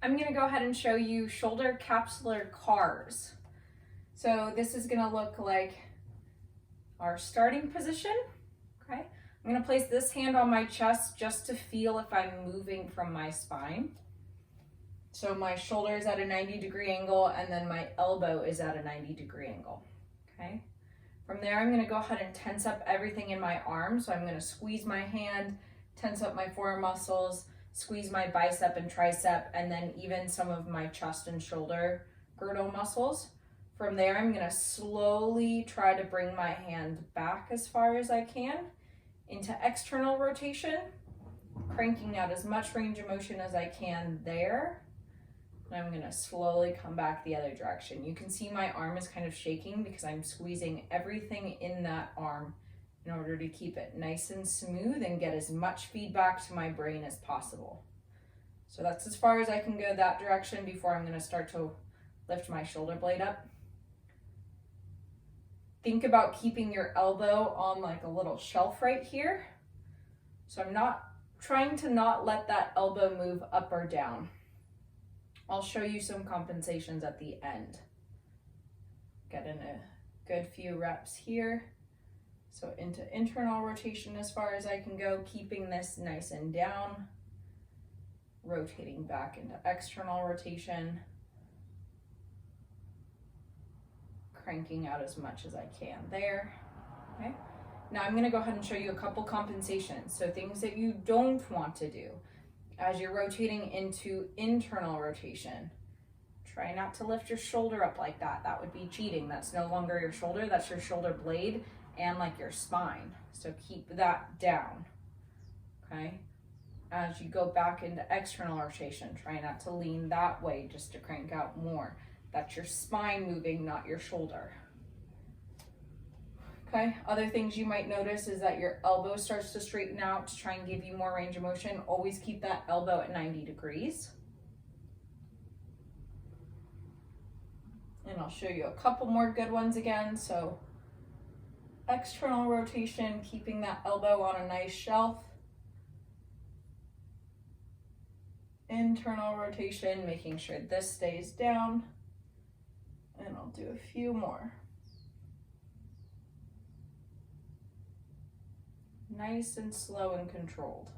I'm gonna go ahead and show you shoulder capsular cars. So this is gonna look like our starting position, okay? I'm gonna place this hand on my chest just to feel if I'm moving from my spine. So my shoulder is at a 90-degree angle and then my elbow is at a 90-degree angle, okay? From there, I'm gonna go ahead and tense up everything in my arm. So I'm gonna squeeze my hand, tense up my forearm muscles, squeeze my bicep and tricep, and then even some of my chest and shoulder girdle muscles. From there, I'm gonna slowly try to bring my hand back as far as I can into external rotation, cranking out as much range of motion as I can there. And I'm gonna slowly come back the other direction. You can see my arm is kind of shaking because I'm squeezing everything in that arm in order to keep it nice and smooth and get as much feedback to my brain as possible. So that's as far as I can go that direction before I'm gonna start to lift my shoulder blade up. Think about keeping your elbow on like a little shelf right here. So I'm not trying to not let that elbow move up or down. I'll show you some compensations at the end. Get in a good few reps here. So into internal rotation as far as I can go, keeping this nice and down, rotating back into external rotation, cranking out as much as I can there, okay? Now I'm gonna go ahead and show you a couple compensations. So things that you don't want to do. As you're rotating into internal rotation, try not to lift your shoulder up like that. That would be cheating. That's no longer your shoulder, that's your shoulder blade and like your spine. So keep that down, okay? As you go back into external rotation, try not to lean that way just to crank out more. That's your spine moving, not your shoulder. Okay, other things you might notice is that your elbow starts to straighten out to try and give you more range of motion. Always keep that elbow at 90 degrees. And I'll show you a couple more good ones again. So external rotation, keeping that elbow on a nice shelf. Internal rotation, making sure this stays down. And I'll do a few more. Nice and slow and controlled.